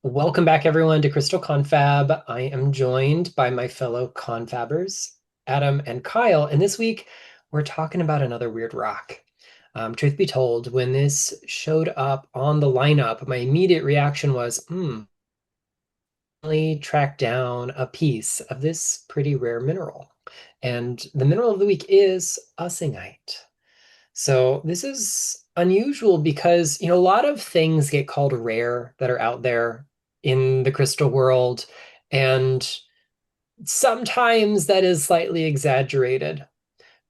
Welcome back, everyone, to Crystal Confab. I am joined by my fellow confabbers, Adam and Kyle. And this week, we're talking about another weird rock. Truth be told, when this showed up on the lineup, my immediate reaction was, finally tracked down a piece of this pretty rare mineral. And the mineral of the week is Ussingite. So this is unusual because, a lot of things get called rare that are out there in the crystal world, and sometimes that is slightly exaggerated.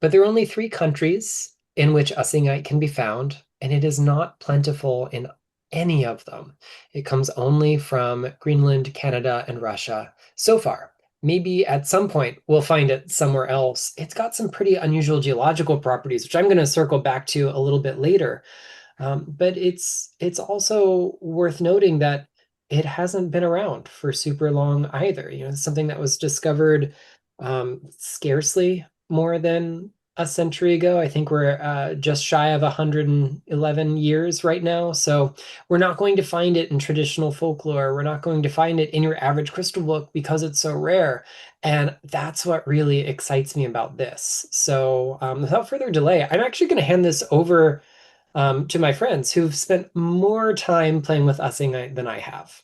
But there are only three countries in which Ussingite can be found, and it is not plentiful in any of them. It comes only from Greenland, Canada, and Russia so far. Maybe at some point we'll find it somewhere else. It's got some pretty unusual geological properties, which I'm going to circle back to a little bit later. But it's also worth noting that it hasn't been around for super long either. It's something that was discovered scarcely more than a century ago. I think we're just shy of 111 years right now. So we're not going to find it in traditional folklore. We're not going to find it in your average crystal book because it's so rare. And that's what really excites me about this. So without further delay, I'm actually going to hand this over to my friends who've spent more time playing with Ussingite than I have.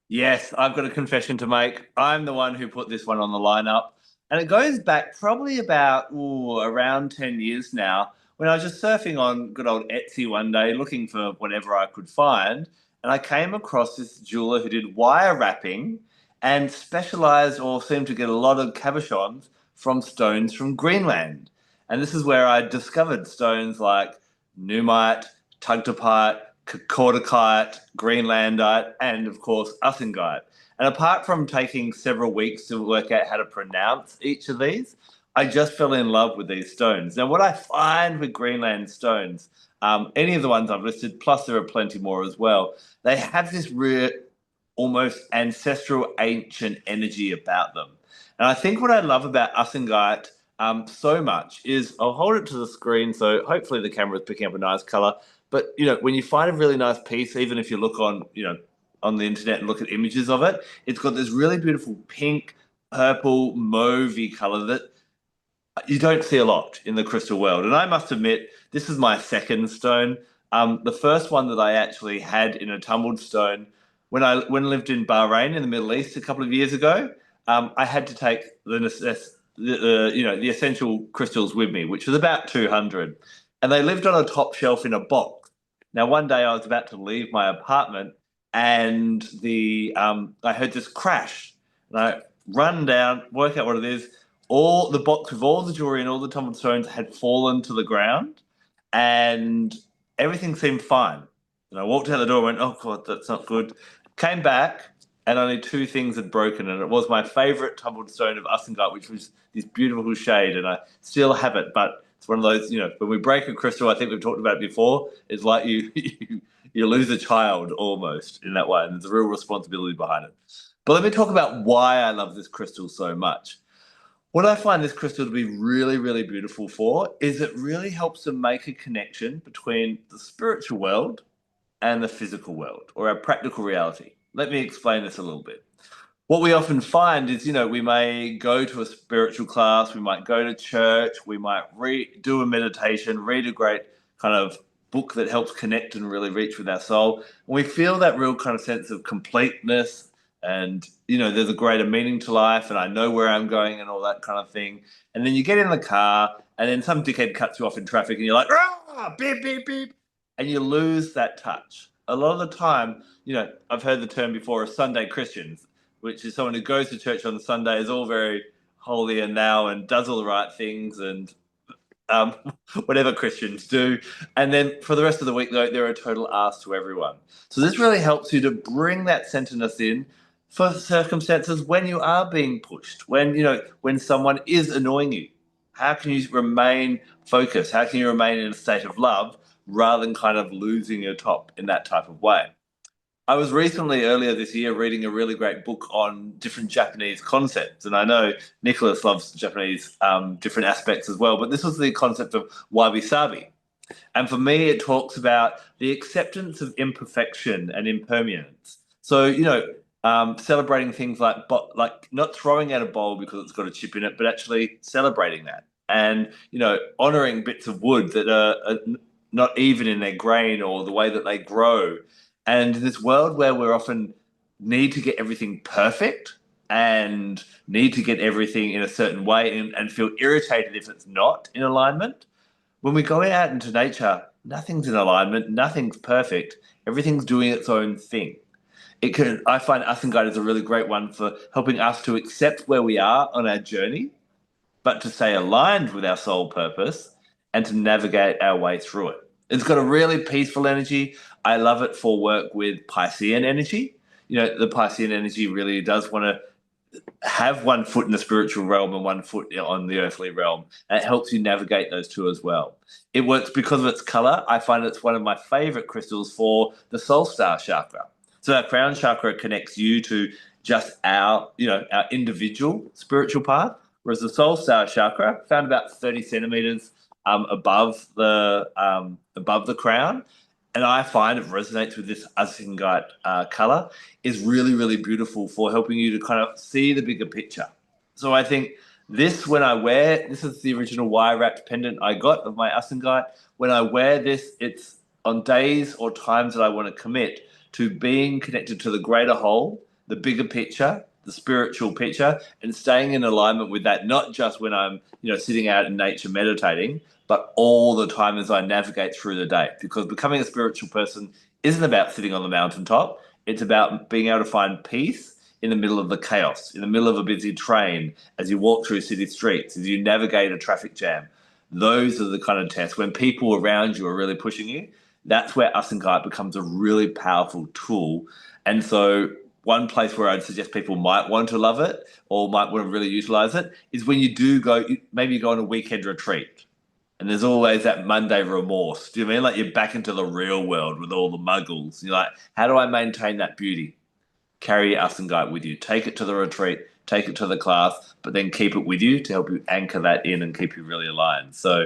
Yes, I've got a confession to make. I'm the one who put this one on the lineup. And it goes back probably about around 10 years now when I was just surfing on good old Etsy one day looking for whatever I could find. And I came across this jeweler who did wire wrapping and specialized or seemed to get a lot of cabochons from stones from Greenland. And this is where I discovered stones like Numite, Tugtapite, Cordicite, Greenlandite, and of course Ussingite. And apart from taking several weeks to work out how to pronounce each of these, I just fell in love with these stones. Now, what I find with Greenland stones, any of the ones I've listed, plus there are plenty more as well, they have this rare, almost ancestral, ancient energy about them. And I think what I love about Ussingite so much is I'll hold it to the screen so hopefully the camera is picking up a nice color. But when you find a really nice piece, even if you look on on the internet and look at images of it, it's got this really beautiful pink, purple, mauvey color that you don't see a lot in the crystal world. And I must admit, this is my second stone. The first one that I actually had in a tumbled stone when I lived in Bahrain in the Middle East a couple of years ago. I had to take the essential crystals with me, which was about 200, and they lived on a top shelf in a box. Now, one day I was about to leave my apartment, and the I heard this crash, and I run down, work out what it is. All the box with all the jewelry and all the tumbled stones had fallen to the ground, and everything seemed fine. And I walked out the door and went, "Oh God, that's not good." Came back, and only two things had broken, and it was my favorite tumbled stone of Ussingite, which was this beautiful shade, and I still have it. But it's one of those, when we break a crystal, I think we've talked about it before. It's like you lose a child almost in that way, and there's a real responsibility behind it. But let me talk about why I love this crystal so much. What I find this crystal to be really, really beautiful for is it really helps to make a connection between the spiritual world and the physical world or our practical reality. Let me explain this a little bit. What we often find is, we may go to a spiritual class, we might go to church, we might do a meditation, read a great kind of book that helps connect and really reach with our soul. And we feel that real kind of sense of completeness and, there's a greater meaning to life and I know where I'm going and all that kind of thing. And then you get in the car and then some dickhead cuts you off in traffic and you're like, ah, beep, beep, beep. And you lose that touch. A lot of the time, I've heard the term before of Sunday Christians, which is someone who goes to church on Sunday, is all very holy and now and does all the right things and um, whatever Christians do. And then for the rest of the week, though, they're a total ass to everyone. So this really helps you to bring that centeredness in for circumstances when you are being pushed, when someone is annoying you. How can you remain focused? How can you remain in a state of love rather than kind of losing your top in that type of way? I was recently, earlier this year, reading a really great book on different Japanese concepts. And I know Nicholas loves Japanese different aspects as well, but this was the concept of wabi sabi. And for me, it talks about the acceptance of imperfection and impermanence. So, celebrating things like not throwing out a bowl because it's got a chip in it, but actually celebrating that. And, honoring bits of wood that are not even in their grain or the way that they grow. And in this world where we're often need to get everything perfect and need to get everything in a certain way and feel irritated if it's not in alignment, when we go out into nature, nothing's in alignment, nothing's perfect, everything's doing its own thing. I find Ussingite is a really great one for helping us to accept where we are on our journey, but to stay aligned with our soul purpose and to navigate our way through it. It's got a really peaceful energy. I love it for work with Piscean energy. The Piscean energy really does want to have one foot in the spiritual realm and one foot on the earthly realm. And it helps you navigate those two as well. It works because of its color. I find it's one of my favorite crystals for the soul star chakra. So our crown chakra connects you to just our individual spiritual path, whereas the soul star chakra, found about 30 centimeters above the crown, and I find it resonates with this Ussingite color, is really, really beautiful for helping you to kind of see the bigger picture. So I think this is the original wire wrapped pendant I got of my Ussingite. When I wear this, it's on days or times that I want to commit to being connected to the greater whole, the bigger picture, the spiritual picture, and staying in alignment with that, not just when I'm, sitting out in nature meditating, but all the time as I navigate through the day. Because becoming a spiritual person isn't about sitting on the mountaintop. It's about being able to find peace in the middle of the chaos, in the middle of a busy train, as you walk through city streets, as you navigate a traffic jam. Those are the kind of tests when people around you are really pushing you. That's where Ussingite becomes a really powerful tool. And so one place where I'd suggest people might want to love it or might want to really utilize it is when you do go, maybe you go on a weekend retreat. And there's always that Monday remorse. Do you mean like you're back into the real world with all the muggles? You're like, how do I maintain that beauty? Carry your Ussingite with you. Take it to the retreat, take it to the class, but then keep it with you to help you anchor that in and keep you really aligned. So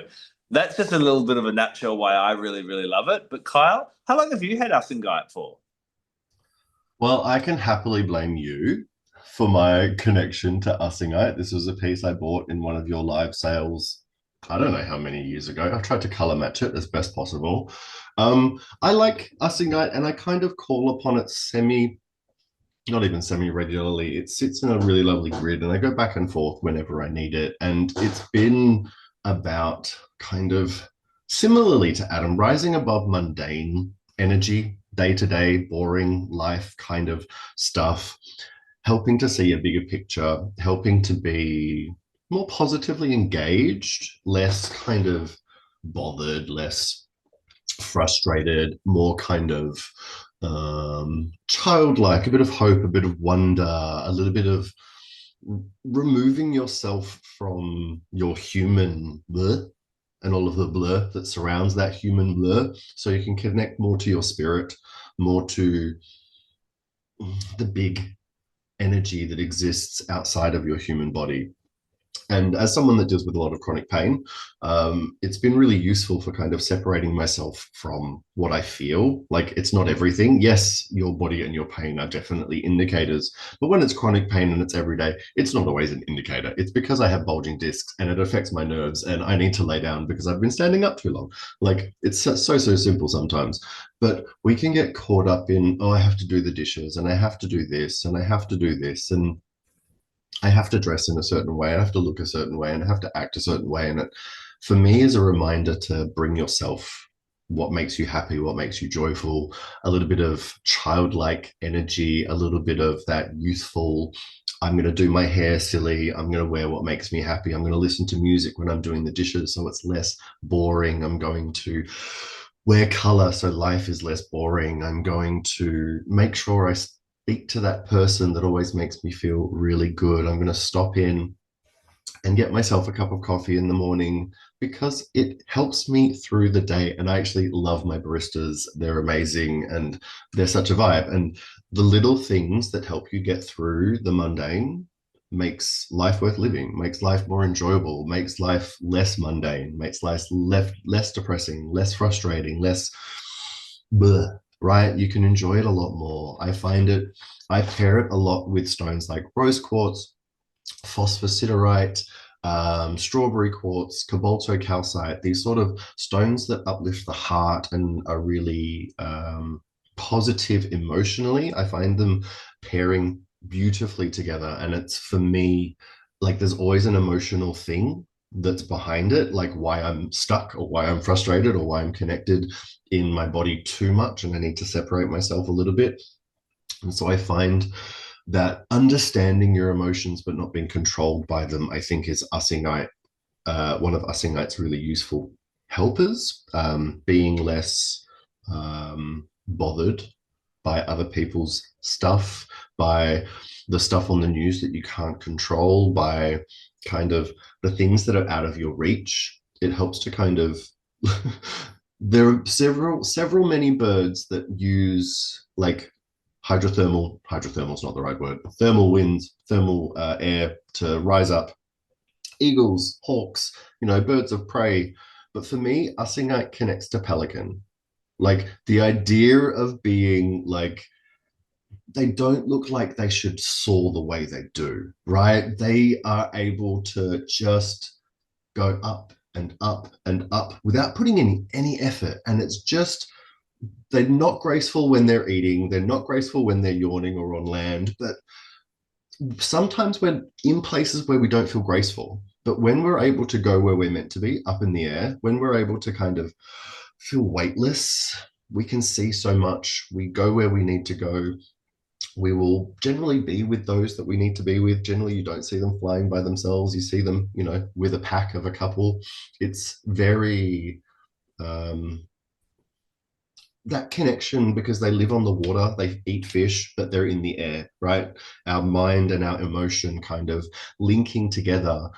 that's just a little bit of a nutshell why I really, really love it. But Kyle, how long have you had Ussingite for? Well, I can happily blame you for my connection to Ussingite. This was a piece I bought in one of your live sales. I don't know how many years ago. I've tried to color match it as best possible. I like Ussingite, and I kind of call upon it not even semi regularly. It sits in a really lovely grid, and I go back and forth whenever I need it. And it's been about kind of similarly to Adam, rising above mundane energy, day to day, boring life kind of stuff, helping to see a bigger picture, helping to be more positively engaged, less kind of bothered, less frustrated, more kind of childlike, a bit of hope, a bit of wonder, a little bit of removing yourself from your human blur and all of the blur that surrounds that human blur, so you can connect more to your spirit, more to the big energy that exists outside of your human body. And as someone that deals with a lot of chronic pain, it's been really useful for kind of separating myself from what I feel. Like, it's not everything. Yes, your body and your pain are definitely indicators, but when it's chronic pain and it's everyday, it's not always an indicator. It's because I have bulging discs and it affects my nerves and I need to lay down because I've been standing up too long. Like, it's so simple sometimes. But we can get caught up in, oh, I have to do the dishes and I have to do this and I have to do this, and I have to dress in a certain way, I have to look a certain way, and I have to act a certain way. And it, for me, is a reminder to bring yourself what makes you happy, what makes you joyful, a little bit of childlike energy, a little bit of that youthful, I'm going to do my hair silly, I'm going to wear what makes me happy, I'm going to listen to music when I'm doing the dishes so it's less boring, I'm going to wear color so life is less boring, I'm going to make sure I speak to that person that always makes me feel really good. I'm going to stop in and get myself a cup of coffee in the morning because it helps me through the day. And I actually love my baristas. They're amazing and they're such a vibe. And the little things that help you get through the mundane makes life worth living, makes life more enjoyable, makes life less mundane, makes life less depressing, less frustrating, less bleh. right? You can enjoy it a lot more. I pair it a lot with stones like rose quartz, phosphosiderite, strawberry quartz, cobaltocalcite, these sort of stones that uplift the heart and are really positive emotionally. I find them pairing beautifully together. And it's for me, like there's always an emotional thing that's behind it, like why I'm stuck or why I'm frustrated or why I'm connected in my body too much and I need to separate myself a little bit. And so I find that understanding your emotions but not being controlled by them, I think, is Ussingite, one of Ussingite's really useful helpers, being less bothered by other people's stuff, by the stuff on the news that you can't control, by kind of the things that are out of your reach. It helps to kind of there are several many birds that use like hydrothermal's not the right word, thermal winds, thermal air to rise up. Eagles, hawks, birds of prey. But for me, Ussingite connects to pelican. Like the idea of being like, they don't look like they should soar the way they do, right? They are able to just go up and up and up without putting any effort. And it's just, they're not graceful when they're eating, they're not graceful when they're yawning or on land, but sometimes we're in places where we don't feel graceful. But when we're able to go where we're meant to be, up in the air, when we're able to kind of feel weightless, we can see so much. We go where we need to go. We will generally be with those that we need to be with. Generally, you don't see them flying by themselves. You see them, with a pack of a couple. It's very that connection, because they live on the water, they eat fish, but they're in the air, right? Our mind and our emotion kind of linking together,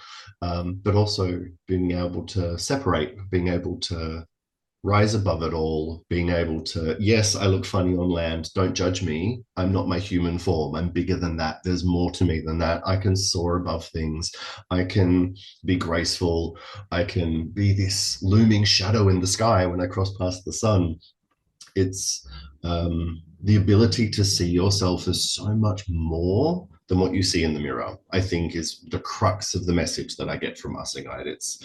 but also being able to separate, being able to rise above it all, being able to, yes, I look funny on land, don't judge me, I'm not my human form, I'm bigger than that, there's more to me than that, I can soar above things, I can be graceful, I can be this looming shadow in the sky when I cross past the sun. It's the ability to see yourself as so much more than what you see in the mirror, I think, is the crux of the message that I get from Ussingite. It's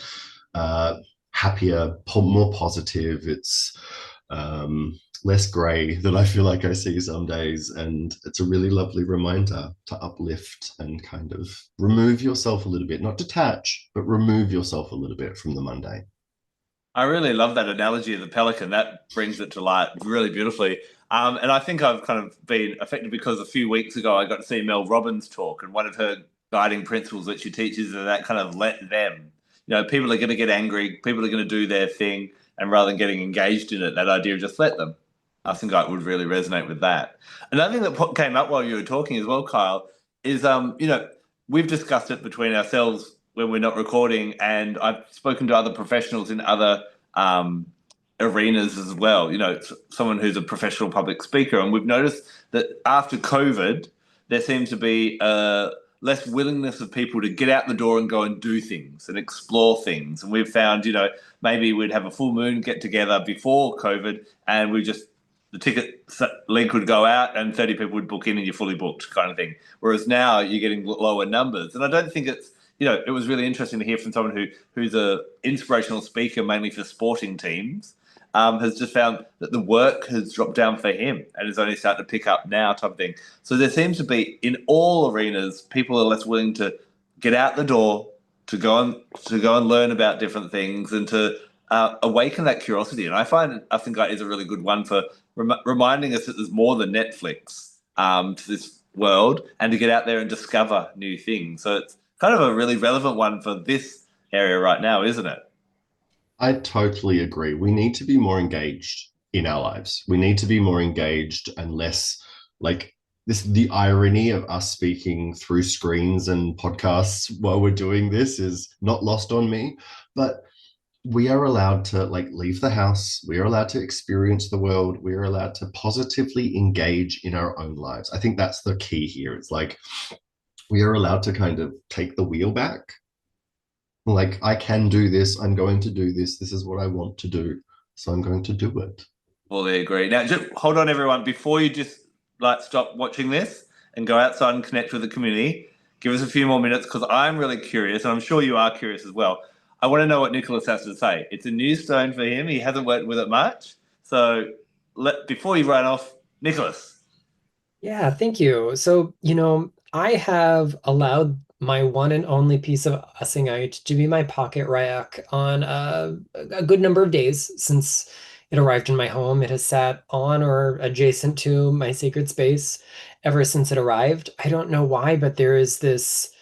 happier, more positive. It's less grey than I feel like I see some days. And it's a really lovely reminder to uplift and kind of remove yourself a little bit, not detach, but remove yourself a little bit from the mundane. I really love that analogy of the pelican. That brings it to light really beautifully. And I think I've kind of been affected because a few weeks ago I got to see Mel Robbins talk, and one of her guiding principles that she teaches is that kind of let them. People are going to get angry, people are going to do their thing, and rather than getting engaged in it, that idea of just let them. I think I would really resonate with that. Another thing that came up while you were talking as well, Kyle, is we've discussed it between ourselves when we're not recording, and I've spoken to other professionals in other um, arenas as well. Someone who's a professional public speaker, and we've noticed that after COVID, there seems to be less willingness of people to get out the door and go and do things and explore things. And we've found, maybe we'd have a full moon get together before COVID, and we just the ticket link would go out and 30 people would book in and you're fully booked kind of thing. Whereas now you're getting lower numbers. And I don't think it was really interesting to hear from someone who's a inspirational speaker mainly for sporting teams, has just found that the work has dropped down for him and is only starting to pick up now type of thing. So there seems to be, in all arenas, people are less willing to get out the door, to go and learn about different things and to awaken that curiosity. And I think that is a really good one for reminding us that there's more than Netflix to this world, and to get out there and discover new things. So it's kind of a really relevant one for this area right now, isn't it? I totally agree. We need to be more engaged in our lives. We need to be more engaged and less like this. The irony of us speaking through screens and podcasts while we're doing this is not lost on me. But we are allowed to like leave the house. We are allowed to experience the world. We are allowed to positively engage in our own lives. I think that's the key here. It's like we are allowed to kind of take the wheel back, like I can do this, I'm going to do this, this is what I want to do, so I'm going to do it. Fully agree. Now, just hold on, everyone. Before you just like stop watching this and go outside and connect with the community, give us a few more minutes because I'm really curious, and I'm sure you are curious as well. I want to know what Nicholas has to say. It's a new stone for him. He hasn't worked with it much. So, before you run off, Nicholas. Yeah, thank you. So, I have allowed my one and only piece of Ussingite to be my pocket rack on a good number of days since it arrived in my home. It has sat on or adjacent to my sacred space ever since it arrived. I don't know why, but there is this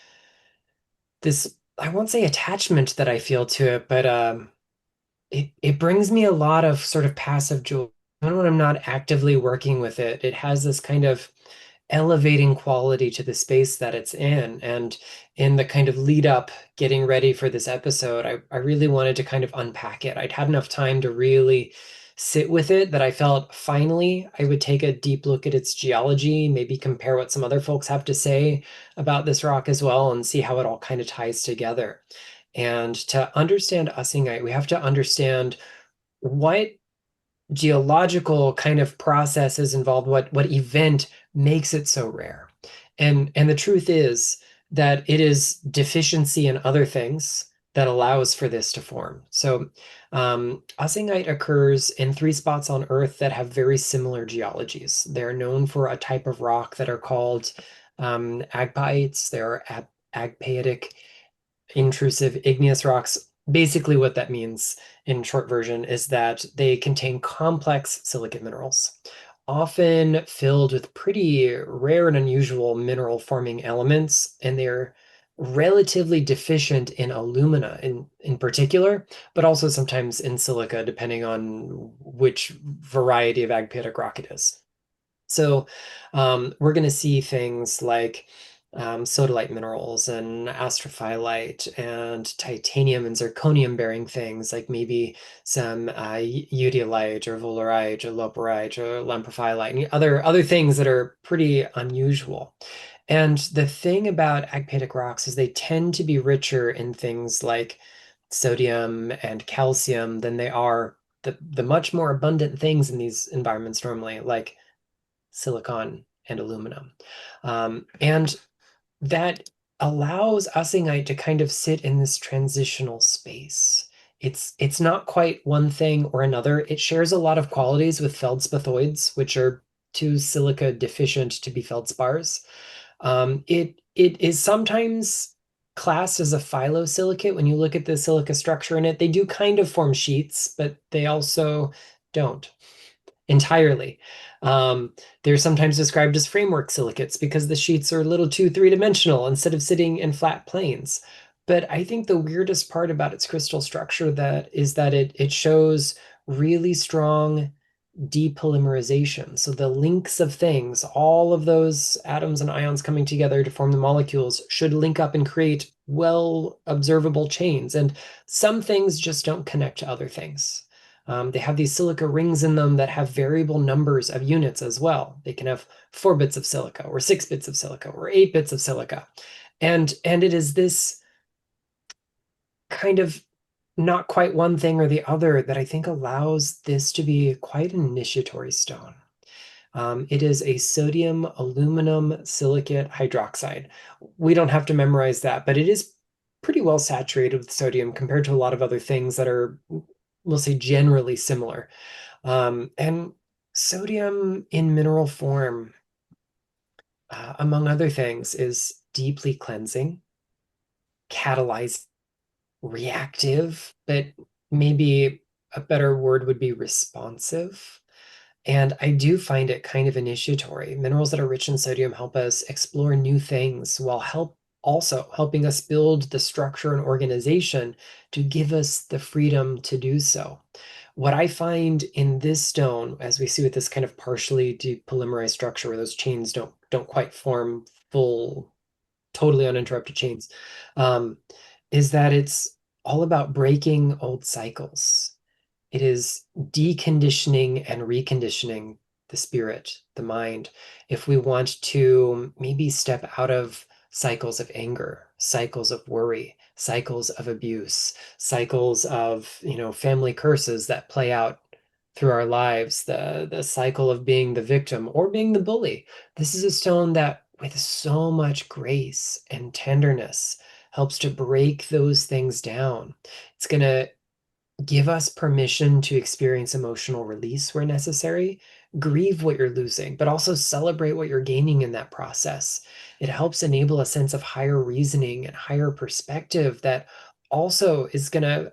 I won't say attachment that I feel to it, but it brings me a lot of sort of passive joy. Even when I'm not actively working with it, it has this kind of elevating quality to the space that it's in. And in the kind of lead up, getting ready for this episode, I really wanted to kind of unpack it. I'd had enough time to really sit with it that I felt finally I would take a deep look at its geology, maybe compare what some other folks have to say about this rock as well, and see how it all kind of ties together. And to understand Ussingite, we have to understand what geological kind of process is involved, what event makes it so rare. And the truth is that it is deficiency in other things that allows for this to form. So Ussingite occurs in three spots on Earth that have very similar geologies. They're known for a type of rock that are called agpaites. They're agpaitic intrusive igneous rocks. Basically, what that means in short version is that they contain complex silicate minerals, often filled with pretty rare and unusual mineral forming elements, and they're relatively deficient in alumina in particular, but also sometimes in silica, depending on which variety of agpatic rock it is. So we're going to see things like sodalite minerals and astrophyllite and titanium and zirconium bearing things like maybe some eudialyte or volarite or loperite or lamprophyllite and other things that are pretty unusual. And the thing about agpatic rocks is they tend to be richer in things like sodium and calcium than they are the much more abundant things in these environments normally, like silicon and aluminum. And that allows Ussingite to kind of sit in this transitional space. It's not quite one thing or another. It shares a lot of qualities with feldspathoids, which are too silica deficient to be feldspars. It is sometimes classed as a phyllosilicate. When you look at the silica structure in it, they do kind of form sheets, but they also don't entirely. They're sometimes described as framework silicates because the sheets are a little too three-dimensional instead of sitting in flat planes. But I think the weirdest part about its crystal structure that is that it shows really strong depolymerization. So the links of things, all of those atoms and ions coming together to form the molecules should link up and create well observable chains. And some things just don't connect to other things. They have these silica rings in them that have variable numbers of units as well. They can have 4 bits of silica or 6 bits of silica or 8 bits of silica. And it is this kind of not quite one thing or the other that I think allows this to be quite an initiatory stone. It is a sodium aluminum silicate hydroxide. We don't have to memorize that, but it is pretty well saturated with sodium compared to a lot of other things that are, we'll say, generally similar. And sodium in mineral form, among other things, is deeply cleansing, catalyzing, reactive, but maybe a better word would be responsive. And I do find it kind of initiatory. Minerals that are rich in sodium help us explore new things while also helping us build the structure and organization to give us the freedom to do so. What I find in this stone, as we see with this kind of partially depolymerized structure where those chains don't quite form full, totally uninterrupted chains, um, is that it's all about breaking old cycles. It is deconditioning and reconditioning the spirit, the mind, if we want to maybe step out of cycles of anger, cycles of worry, cycles of abuse, cycles of, family curses that play out through our lives, the cycle of being the victim or being the bully. This is a stone that, with so much grace and tenderness, helps to break those things down. It's going to give us permission to experience emotional release where necessary, grieve what you're losing, but also celebrate what you're gaining in that process. It helps enable a sense of higher reasoning and higher perspective that also is going to,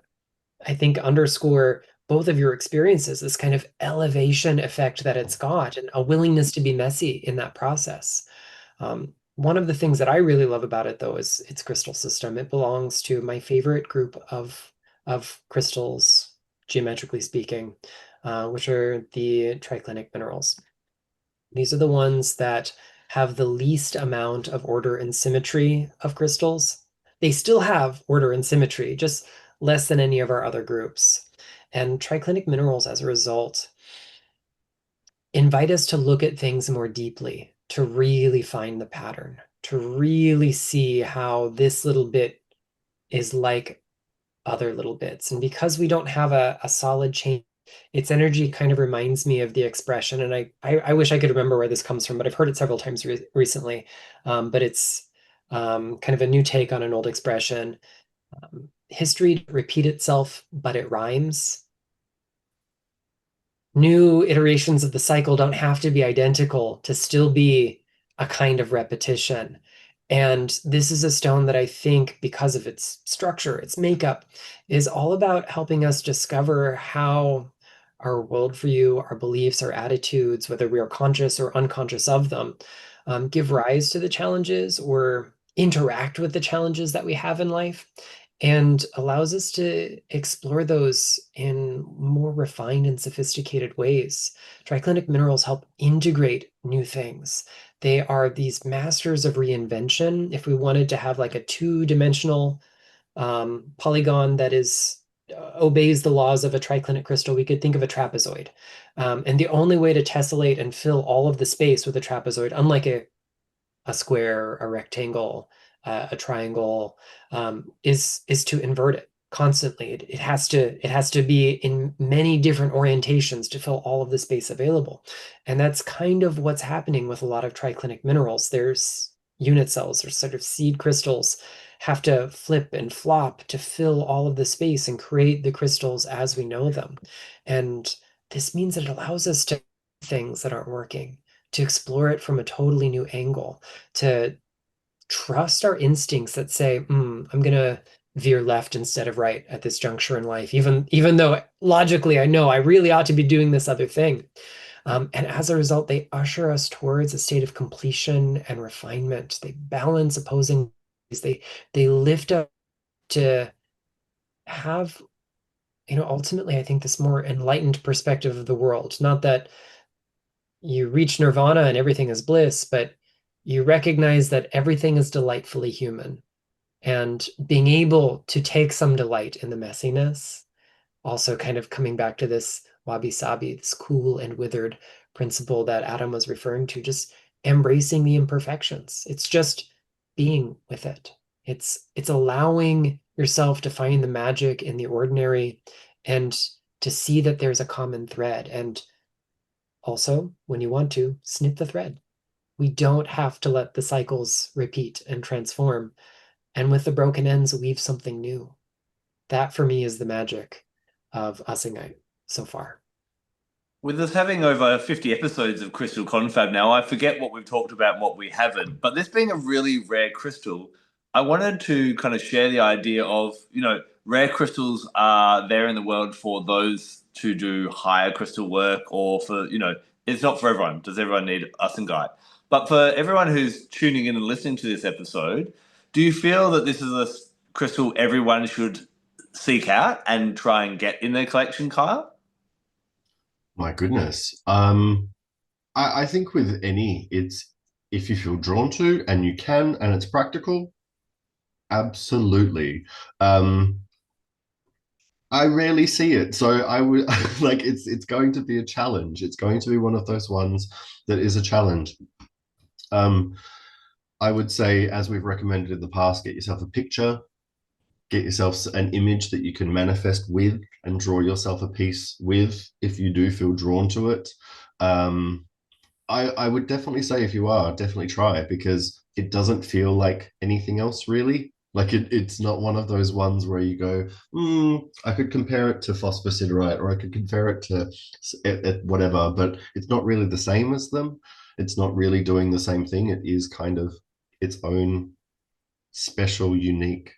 I think, underscore both of your experiences, this kind of elevation effect that it's got, and a willingness to be messy in that process. One of the things that I really love about it, though, is its crystal system. It belongs to my favorite group of crystals, geometrically speaking, which are the triclinic minerals. These are the ones that have the least amount of order and symmetry of crystals. They still have order and symmetry, just less than any of our other groups. And triclinic minerals, as a result, invite us to look at things more deeply, to really find the pattern, to really see how this little bit is like other little bits. And because we don't have a solid chain, its energy kind of reminds me of the expression. And I wish I could remember where this comes from, but I've heard it several times recently. But it's kind of a new take on an old expression. History repeat itself, but it rhymes. New iterations of the cycle don't have to be identical to still be a kind of repetition. And this is a stone that I think, because of its structure, its makeup, is all about helping us discover how our worldview, our beliefs, our attitudes, whether we are conscious or unconscious of them, give rise to the challenges or interact with the challenges that we have in life, and allows us to explore those in more refined and sophisticated ways. Triclinic minerals help integrate new things. They are these masters of reinvention. If we wanted to have like a two-dimensional polygon that is obeys the laws of a triclinic crystal, we could think of a trapezoid. And the only way to tessellate and fill all of the space with a trapezoid, unlike a square, a rectangle, a triangle, is to invert it constantly. It has to be in many different orientations to fill all of the space available. And that's kind of what's happening with a lot of triclinic minerals. There's unit cells or sort of seed crystals have to flip and flop to fill all of the space and create the crystals as we know them. And this means that it allows us to things that aren't working, to explore it from a totally new angle, to trust our instincts that say, I'm gonna veer left instead of right at this juncture in life, even though logically I know I really ought to be doing this other thing. And as a result, they usher us towards a state of completion and refinement. They balance opposing. They lift up to have, ultimately, I think, this more enlightened perspective of the world. Not that you reach nirvana and everything is bliss, but you recognize that everything is delightfully human. And being able to take some delight in the messiness, also kind of coming back to this wabi sabi, this cool and withered principle that Adam was referring to, just embracing the imperfections. It's just being with it. It's allowing yourself to find the magic in the ordinary and to see that there's a common thread. And also, when you want to, snip the thread. We don't have to let the cycles repeat and transform. And with the broken ends, weave something new. That for me is the magic of Ussingite so far. With us having over 50 episodes of Crystal Confab now, I forget what we've talked about and what we haven't. But this being a really rare crystal, I wanted to kind of share the idea of, rare crystals are there in the world for those to do higher crystal work, or for, it's not for everyone. Does everyone need Ussingite? But for everyone who's tuning in and listening to this episode, do you feel that this is a crystal everyone should seek out and try and get in their collection, Kyle? My goodness. I think with any, it's if you feel drawn to and you can and it's practical, absolutely. I rarely see it, so I would like it's going to be a challenge. It's going to be one of those ones that is a challenge. Um, I would say, as we've recommended in the past, get yourself a picture, get yourself an image that you can manifest with and draw yourself a piece with if you do feel drawn to it. Um, I would definitely say if you are, definitely try it because it doesn't feel like anything else really. Like it's not one of those ones where you go, I could compare it to phosphosiderite or I could compare it to whatever, but it's not really the same as them. It's not really doing the same thing. It is kind of its own special, unique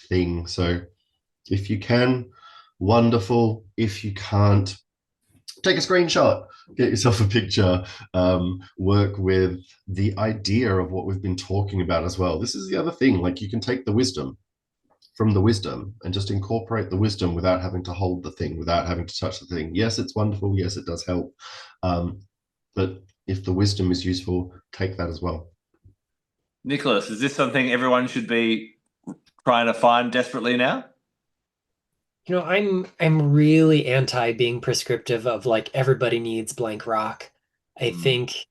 thing. So if you can, wonderful. If you can't, take a screenshot, get yourself a picture, work with the idea of what we've been talking about as well. This is the other thing, like you can take the wisdom from the wisdom and just incorporate the wisdom without having to hold the thing, without having to touch the thing. Yes, it's wonderful. Yes, it does help. But if the wisdom is useful, take that as well. Nicholas, is this something everyone should be trying to find desperately now? I'm really anti being prescriptive of like everybody needs blank rock. I Mm. think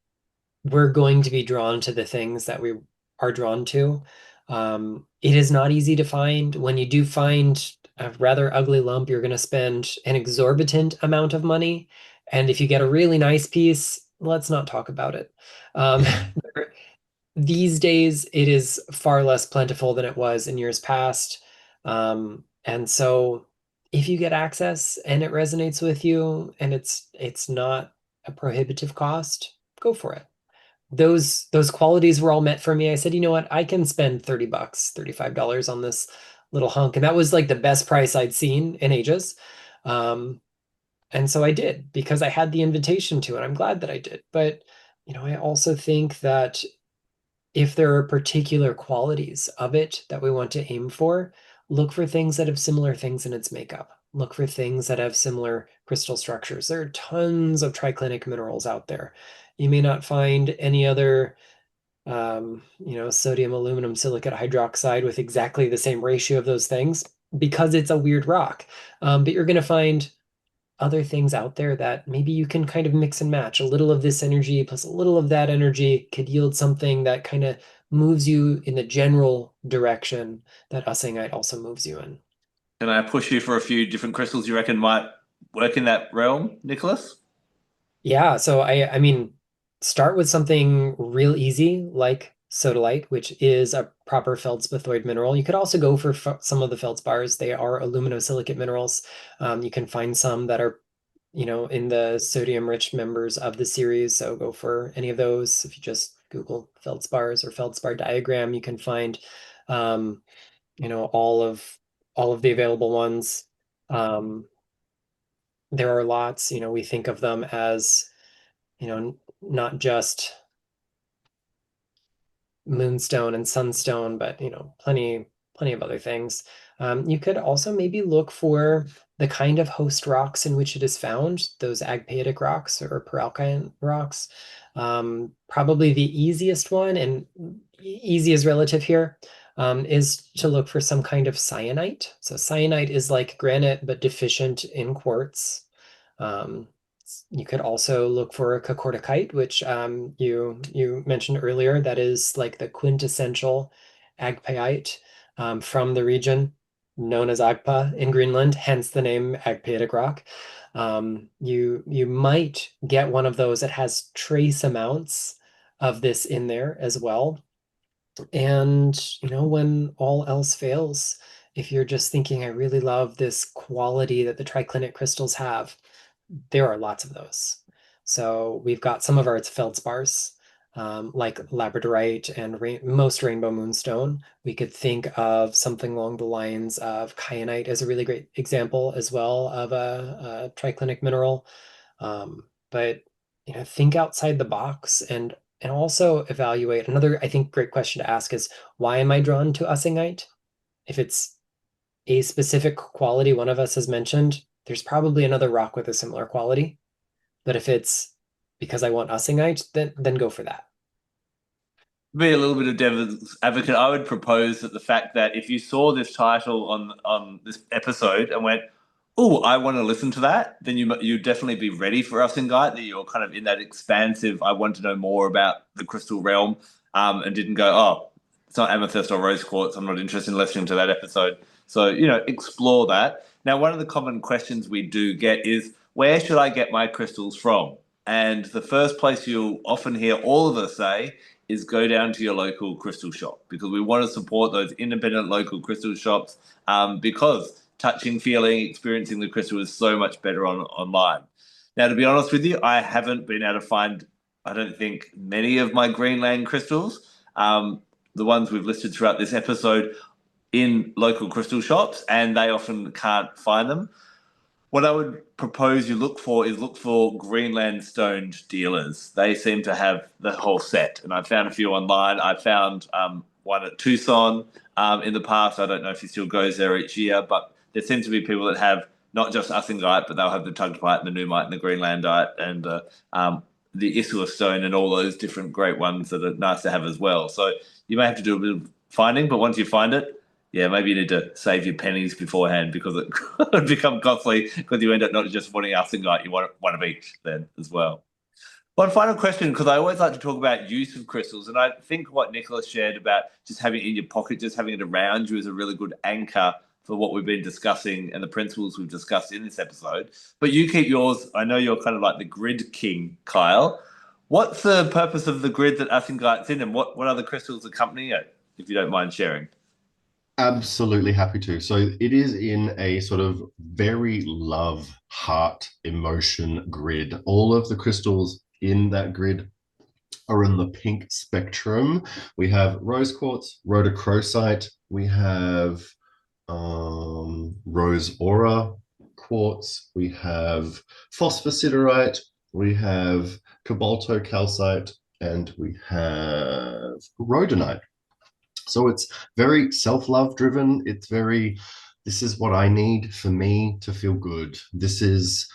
we're going to be drawn to the things that we are drawn to. It is not easy to find. When you do find a rather ugly lump, you're going to spend an exorbitant amount of money. And if you get a really nice piece, let's not talk about it. Um, these days, it is far less plentiful than it was in years past. And so if you get access and it resonates with you and it's not a prohibitive cost, go for it. Those qualities were all met for me. I said, you know what? I can spend 30 bucks, $35 on this little hunk. And that was like the best price I'd seen in ages. Um, and so I did because I had the invitation to it. I'm glad that I did. But, I also think that if there are particular qualities of it that we want to aim for, look for things that have similar things in its makeup. Look for things that have similar crystal structures. There are tons of triclinic minerals out there. You may not find any other, sodium, aluminum, silicate hydroxide with exactly the same ratio of those things because it's a weird rock. But you're going to find other things out there that maybe you can kind of mix and match. A little of this energy plus a little of that energy could yield something that kind of moves you in the general direction that Ussingite also moves you in. Can I push you for a few different crystals you reckon might work in that realm, Nicholas? Yeah, so I mean, start with something real easy like sodalite, which is a proper feldspathoid mineral. You could also go for some of the feldspars. They are aluminosilicate minerals. You can find some that are in the sodium-rich members of the series. So go for any of those. If you just Google feldspars or feldspar diagram, you can find, um, all of the available ones. Um, there are lots. We think of them as, not just moonstone and sunstone, but plenty of other things. You could also maybe look for the kind of host rocks in which it is found, those agpeitic rocks or peralkaline rocks. Probably the easiest one, and easy is relative here, is to look for some kind of syenite. So syenite is like granite, but deficient in quartz. Um, you could also look for a cacordicite, which you mentioned earlier. That is like the quintessential agpaite from the region known as Agpa in Greenland, hence the name agpeitic rock. You might get one of those that has trace amounts of this in there as well. And when all else fails, if you're just thinking, I really love this quality that the triclinic crystals have, there are lots of those. So we've got some of our feldspars, like labradorite and most rainbow moonstone. We could think of something along the lines of kyanite as a really great example as well of a triclinic mineral. But think outside the box and also evaluate. Another, I think, great question to ask is why am I drawn to Ussingite? If it's a specific quality one of us has mentioned, there's probably another rock with a similar quality. But if it's because I want Ussingite, then go for that. Be a little bit of devil's advocate. I would propose that the fact that if you saw this title on this episode and went, "Oh, I want to listen to that," then you'd definitely be ready for Ussingite. That you're kind of in that expansive, I want to know more about the crystal realm, and didn't go, "Oh, It's not amethyst or rose quartz. I'm not interested in listening to that episode. So, explore that. Now, one of the common questions we do get is, where should I get my crystals from? And the first place you'll often hear all of us say is go down to your local crystal shop, because we want to support those independent local crystal shops, because touching, feeling, experiencing the crystal is so much better online. Now, to be honest with you, I haven't been able to find, I don't think, many of my Greenland crystals, the ones we've listed throughout this episode, in local crystal shops, and they often can't find them. What I would propose you look for Greenland stoned dealers. They seem to have the whole set, and I found a few online. I found one at Tucson in the past. I don't know if he still goes there each year, but there seem to be people that have not just Ussingite, but they'll have the Tugtite and the Numite and the Greenlandite and the Isua stone and all those different great ones that are nice to have as well. So you may have to do a bit of finding, but once you find it, yeah, maybe you need to save your pennies beforehand, because it could become costly, because you end up not just wanting Ussingite, you want one of each then as well. One final question, because I always like to talk about use of crystals, and I think what Nicholas shared about just having it in your pocket, just having it around you, is a really good anchor for what we've been discussing and the principles we've discussed in this episode. But you keep yours. I know you're kind of like the grid king, Kyle. What's the purpose of the grid that Ussingite's in, and what other crystals accompany it, if you don't mind sharing? Absolutely happy to. So it is in a sort of very love, heart, emotion grid. All of the crystals in that grid are in the pink spectrum. We have rose quartz, rhodochrosite, we have rose aura quartz, we have phosphosiderite, we have cobaltocalcite, and we have rhodonite. So it's very self-love driven. It's very, this is what I need for me to feel good. This is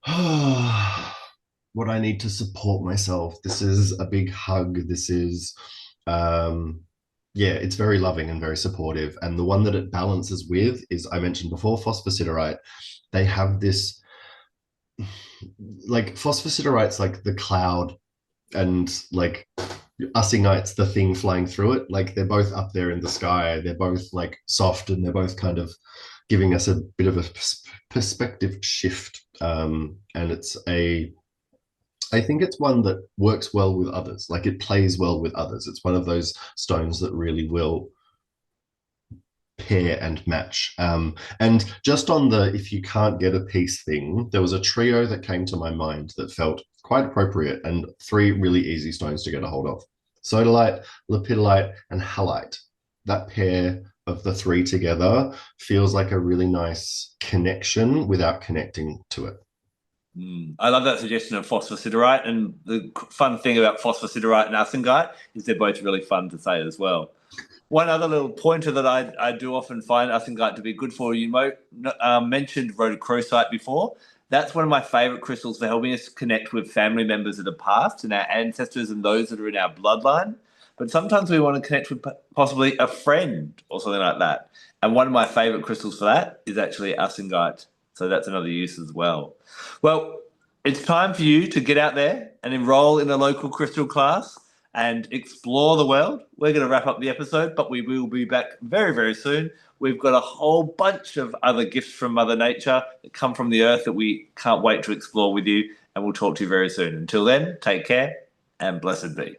what I need to support myself. This is a big hug. This is, yeah, it's very loving and very supportive. And the one that it balances with is, I mentioned before, phosphosiderite. They have this, like, phosphosiderite's like the cloud, and like Ussingite's the thing flying through it. Like, they're both up there in the sky. They're both like soft, and they're both kind of giving us a bit of a perspective shift. And I think it's one that works well with others. Like, it plays well with others. It's one of those stones that really will pair and match. And just on the if you can't get a piece thing, there was a trio that came to my mind that felt quite appropriate, and three really easy stones to get a hold of: sodalite, lepidolite, and halite. That pair of the three together feels like a really nice connection without connecting to it. I love that suggestion of phosphosiderite, and the fun thing about phosphosiderite and Ussingite is they're both really fun to say as well. One other little pointer that I do often find Ussingite to be good for, you mentioned rhodochrosite before. That's one of my favourite crystals for helping us connect with family members that are past and our ancestors and those that are in our bloodline. But sometimes we want to connect with possibly a friend or something like that. And one of my favourite crystals for that is actually Ussingite. So that's another use as well. Well, it's time for you to get out there and enroll in a local crystal class and explore the world. We're going to wrap up the episode, but we will be back very, very soon. We've got a whole bunch of other gifts from Mother Nature that come from the earth that we can't wait to explore with you, and we'll talk to you very soon. Until then, take care and blessed be.